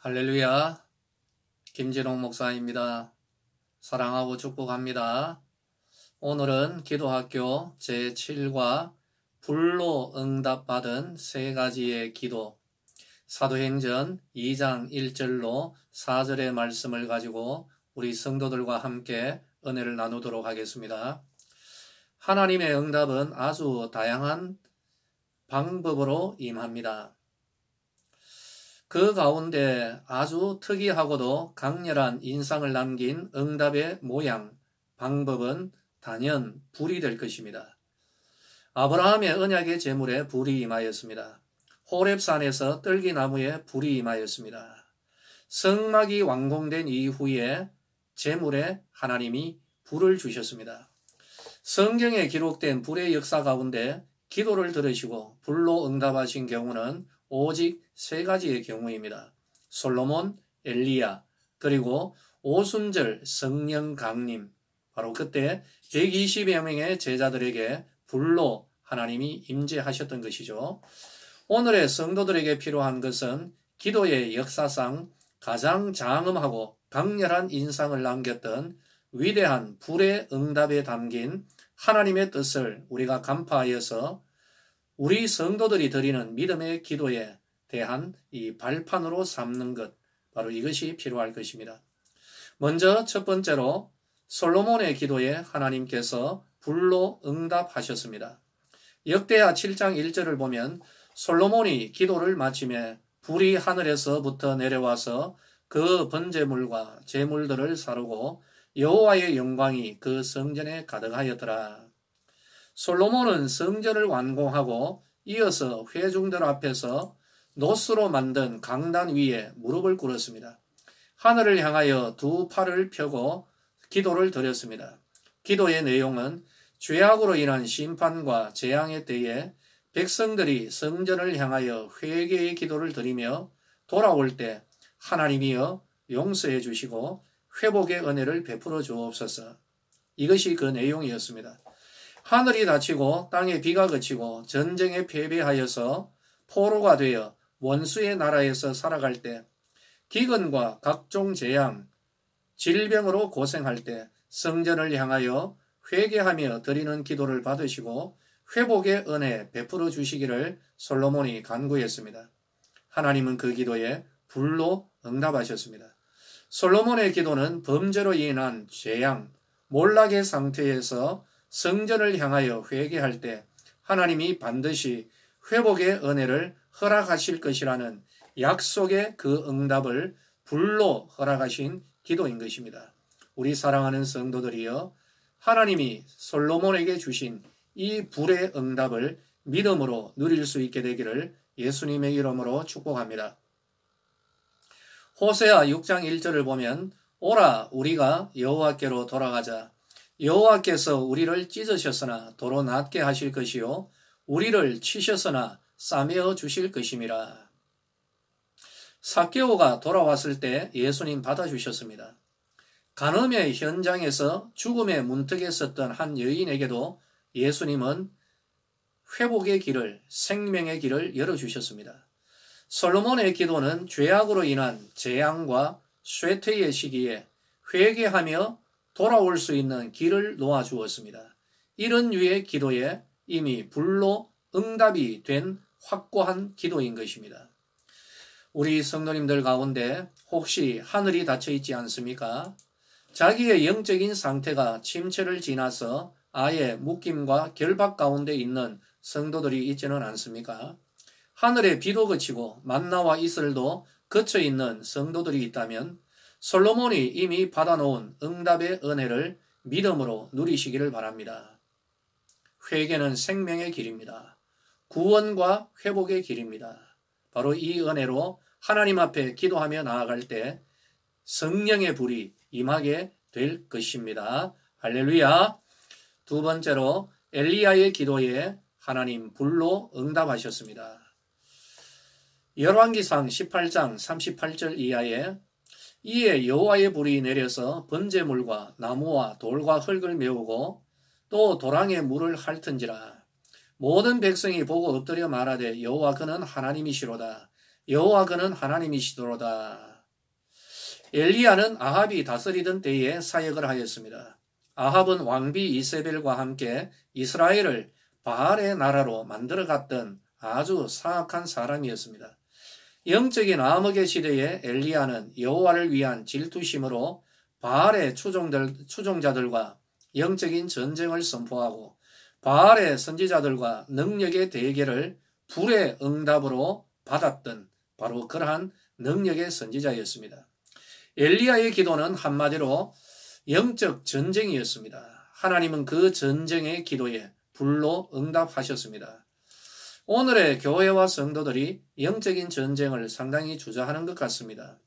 할렐루야, 김진홍 목사입니다. 사랑하고 축복합니다. 오늘은 기도학교 제7과 불로 응답받은 세 가지의 기도, 사도행전 2장 1절로 4절의 말씀을 가지고 우리 성도들과 함께 은혜를 나누도록 하겠습니다. 하나님의 응답은 아주 다양한 방법으로 임합니다. 그 가운데 아주 특이하고도 강렬한 인상을 남긴 응답의 모양, 방법은 단연 불이 될 것입니다. 아브라함의 언약의 제물에 불이 임하였습니다. 호렙산에서 떨기나무에 불이 임하였습니다. 성막이 완공된 이후에 제물에 하나님이 불을 주셨습니다. 성경에 기록된 불의 역사 가운데 기도를 들으시고 불로 응답하신 경우는 오직 세 가지의 경우입니다. 솔로몬, 엘리야, 그리고 오순절 성령 강림. 바로 그때 120여 명의 제자들에게 불로 하나님이 임재하셨던 것이죠. 오늘의 성도들에게 필요한 것은 기도의 역사상 가장 장엄하고 강렬한 인상을 남겼던 위대한 불의 응답에 담긴 하나님의 뜻을 우리가 간파하여서 우리 성도들이 드리는 믿음의 기도에 대한 이 발판으로 삼는 것, 바로 이것이 필요할 것입니다. 먼저 첫 번째로 솔로몬의 기도에 하나님께서 불로 응답하셨습니다. 역대하 7장 1절을 보면 솔로몬이 기도를 마치며 불이 하늘에서부터 내려와서 그 번제물과 제물들을 사르고 여호와의 영광이 그 성전에 가득하였더라. 솔로몬은 성전을 완공하고 이어서 회중들 앞에서 노스로 만든 강단 위에 무릎을 꿇었습니다. 하늘을 향하여 두 팔을 펴고 기도를 드렸습니다. 기도의 내용은 죄악으로 인한 심판과 재앙의 때에 백성들이 성전을 향하여 회개의 기도를 드리며 돌아올 때 하나님이여 용서해 주시고 회복의 은혜를 베풀어 주옵소서. 이것이 그 내용이었습니다. 하늘이 닫히고 땅에 비가 그치고 전쟁에 패배하여서 포로가 되어 원수의 나라에서 살아갈 때, 기근과 각종 재앙, 질병으로 고생할 때 성전을 향하여 회개하며 드리는 기도를 받으시고 회복의 은혜 베풀어 주시기를 솔로몬이 간구했습니다. 하나님은 그 기도에 불로 응답하셨습니다. 솔로몬의 기도는 범죄로 인한 재앙, 몰락의 상태에서 성전을 향하여 회개할 때 하나님이 반드시 회복의 은혜를 허락하실 것이라는 약속의 그 응답을 불로 허락하신 기도인 것입니다. 우리 사랑하는 성도들이여, 하나님이 솔로몬에게 주신 이 불의 응답을 믿음으로 누릴 수 있게 되기를 예수님의 이름으로 축복합니다. 호세아 6장 1절을 보면 오라 우리가 여호와께로 돌아가자. 여호와께서 우리를 찢으셨으나 도로 낫게 하실 것이요 우리를 치셨으나 싸매어 주실 것임이라. 삭개오가 돌아왔을 때 예수님 받아주셨습니다. 간음의 현장에서 죽음의 문턱에 섰던 한 여인에게도 예수님은 회복의 길을, 생명의 길을 열어주셨습니다. 솔로몬의 기도는 죄악으로 인한 재앙과 쇠퇴의 시기에 회개하며 돌아올 수 있는 길을 놓아주었습니다. 이런 류의 기도에 이미 불로 응답이 된 확고한 기도인 것입니다. 우리 성도님들 가운데 혹시 하늘이 닫혀 있지 않습니까? 자기의 영적인 상태가 침체를 지나서 아예 묶임과 결박 가운데 있는 성도들이 있지는 않습니까? 하늘에 비도 그치고 만나와 이슬도 그쳐 있는 성도들이 있다면 솔로몬이 이미 받아놓은 응답의 은혜를 믿음으로 누리시기를 바랍니다. 회개는 생명의 길입니다. 구원과 회복의 길입니다. 바로 이 은혜로 하나님 앞에 기도하며 나아갈 때 성령의 불이 임하게 될 것입니다. 할렐루야. 두 번째로 엘리야의 기도에 하나님 불로 응답하셨습니다. 열왕기상 18장 38절 이하에 이에 여호와의 불이 내려서 번제물과 나무와 돌과 흙을 메우고 또 도랑에 물을 핥은지라. 모든 백성이 보고 엎드려 말하되 여호와 그는 하나님이시로다. 여호와 그는 하나님이시도로다. 엘리야는 아합이 다스리던 때에 사역을 하였습니다. 아합은 왕비 이세벨과 함께 이스라엘을 바알의 나라로 만들어갔던 아주 사악한 사람이었습니다. 영적인 암흑의 시대에 엘리야는 여호와를 위한 질투심으로 바알의 추종자들과 영적인 전쟁을 선포하고 바알의 선지자들과 능력의 대결을 불의 응답으로 받았던 바로 그러한 능력의 선지자였습니다. 엘리야의 기도는 한마디로 영적 전쟁이었습니다. 하나님은 그 전쟁의 기도에 불로 응답하셨습니다. 오늘의 교회와 성도들이 영적인 전쟁을 상당히 주저하는 것 같습니다.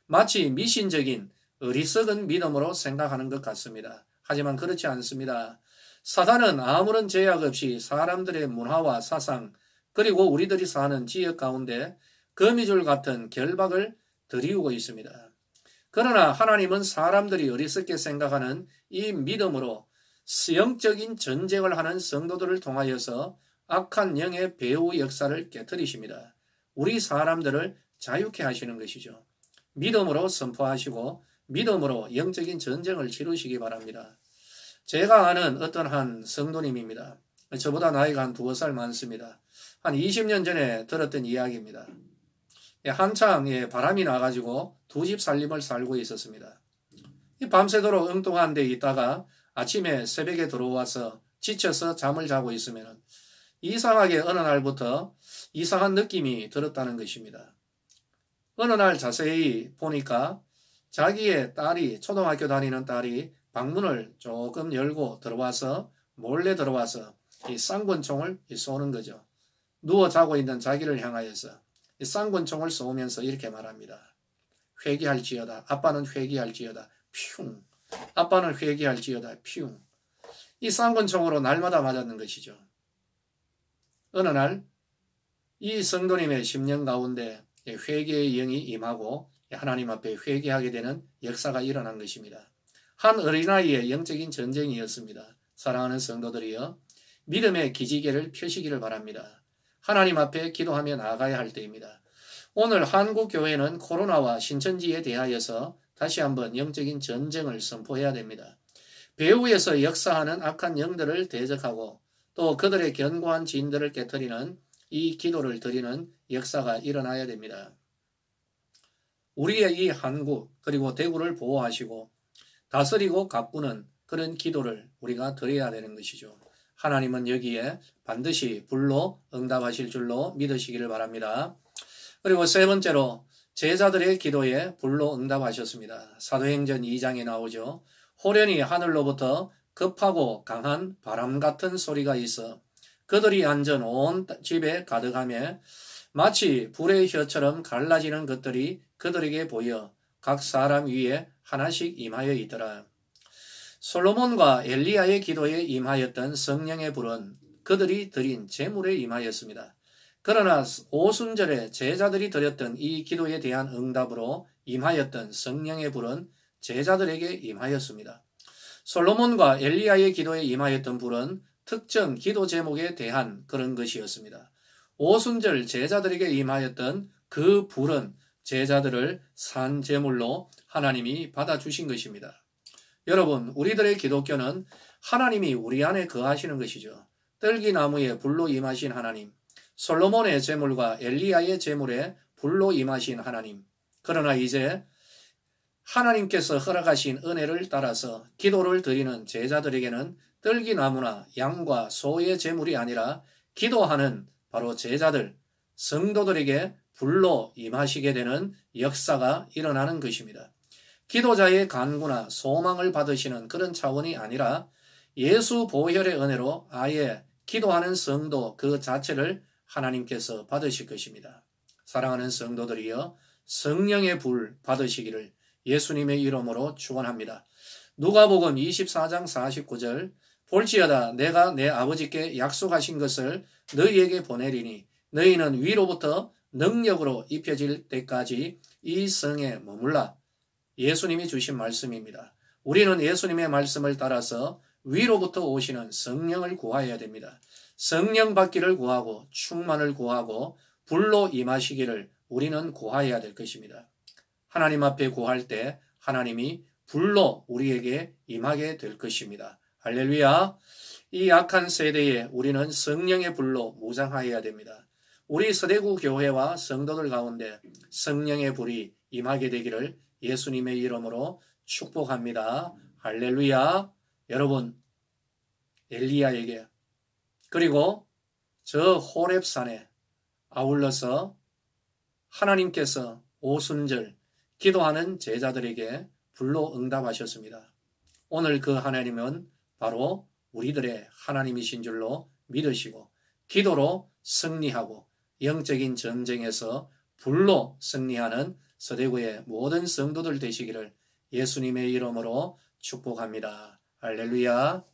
마치 미신적인 어리석은 믿음으로 생각하는 것 같습니다. 하지만 그렇지 않습니다. 사단은 아무런 제약 없이 사람들의 문화와 사상 그리고 우리들이 사는 지역 가운데 거미줄 같은 결박을 들이우고 있습니다. 그러나 하나님은 사람들이 어리석게 생각하는 이 믿음으로 영적인 전쟁을 하는 성도들을 통하여서 악한 영의 배후 역사를 깨뜨리십니다. 우리 사람들을 자유케 하시는 것이죠. 믿음으로 선포하시고 믿음으로 영적인 전쟁을 치르시기 바랍니다. 제가 아는 어떤 한 성도님입니다. 저보다 나이가 한 2살 많습니다. 한 20년 전에 들었던 이야기입니다. 한창 바람이 나가지고 두 집 살림을 살고 있었습니다. 밤새도록 엉뚱한 데 있다가 아침에 새벽에 들어와서 지쳐서 잠을 자고 있으면 이상하게 어느 날부터 이상한 느낌이 들었다는 것입니다. 어느 날 자세히 보니까 자기의 딸이 초등학교 다니는 딸이 방문을 조금 열고 들어와서 몰래 들어와서 이 쌍권총을 쏘는 거죠. 누워 자고 있는 자기를 향하여서 이 쌍권총을 쏘면서 이렇게 말합니다. 회개할지어다. 아빠는 회개할지어다. 퓨. 아빠는 회개할지어다. 퓨. 이 쌍권총으로 날마다 맞았는 것이죠. 어느 날 이 성도님의 심령 가운데 회개의 영이 임하고 하나님 앞에 회개하게 되는 역사가 일어난 것입니다. 한 어린아이의 영적인 전쟁이었습니다. 사랑하는 성도들이여, 믿음의 기지개를 펴시기를 바랍니다. 하나님 앞에 기도하며 나아가야 할 때입니다. 오늘 한국교회는 코로나와 신천지에 대하여서 다시 한번 영적인 전쟁을 선포해야 됩니다. 배후에서 역사하는 악한 영들을 대적하고 또 그들의 견고한 진들을 깨뜨리는 이 기도를 드리는 역사가 일어나야 됩니다. 우리의 이 한국 그리고 대구를 보호하시고 다스리고 가꾸는 그런 기도를 우리가 드려야 되는 것이죠. 하나님은 여기에 반드시 불로 응답하실 줄로 믿으시기를 바랍니다. 그리고 세 번째로 제자들의 기도에 불로 응답하셨습니다. 사도행전 2장에 나오죠. 호련히 하늘로부터 급하고 강한 바람 같은 소리가 있어 그들이 앉은 온 집에 가득하며 마치 불의 혀처럼 갈라지는 것들이 그들에게 보여 각 사람 위에 하나씩 임하여 있더라. 솔로몬과 엘리야의 기도에 임하였던 성령의 불은 그들이 드린 제물에 임하였습니다. 그러나 오순절에 제자들이 드렸던 이 기도에 대한 응답으로 임하였던 성령의 불은 제자들에게 임하였습니다. 솔로몬과 엘리야의 기도에 임하였던 불은 특정 기도 제목에 대한 그런 것이었습니다. 오순절 제자들에게 임하였던 그 불은 제자들을 산 제물로 하나님이 받아주신 것입니다. 여러분, 우리들의 기독교는 하나님이 우리 안에 거하시는 것이죠. 떨기나무에 불로 임하신 하나님, 솔로몬의 제물과 엘리야의 제물에 불로 임하신 하나님. 그러나 이제 하나님께서 허락하신 은혜를 따라서 기도를 드리는 제자들에게는 떨기나무나 양과 소의 제물이 아니라 기도하는 바로 제자들, 성도들에게 불로 임하시게 되는 역사가 일어나는 것입니다. 기도자의 간구나 소망을 받으시는 그런 차원이 아니라 예수 보혈의 은혜로 아예 기도하는 성도 그 자체를 하나님께서 받으실 것입니다. 사랑하는 성도들이여, 성령의 불 받으시기를 예수님의 이름으로 축원합니다. 누가복음 24장 49절 볼지어다 내가 내 아버지께 약속하신 것을 너희에게 보내리니 너희는 위로부터 능력으로 입혀질 때까지 이 성에 머물라. 예수님이 주신 말씀입니다. 우리는 예수님의 말씀을 따라서 위로부터 오시는 성령을 구하여야 됩니다. 성령 받기를 구하고 충만을 구하고 불로 임하시기를 우리는 구하여야 될 것입니다. 하나님 앞에 구할 때 하나님이 불로 우리에게 임하게 될 것입니다. 할렐루야. 이 악한 세대에 우리는 성령의 불로 무장하여야 됩니다. 우리 서대구 교회와 성도들 가운데 성령의 불이 임하게 되기를 예수님의 이름으로 축복합니다. 할렐루야. 여러분, 엘리야에게 그리고 저 호렙산에 아울러서 하나님께서 오순절 기도하는 제자들에게 불로 응답하셨습니다. 오늘 그 하나님은 바로 우리들의 하나님이신 줄로 믿으시고 기도로 승리하고 영적인 전쟁에서 불로 승리하는 서대구의 모든 성도들 되시기를 예수님의 이름으로 축복합니다. 할렐루야.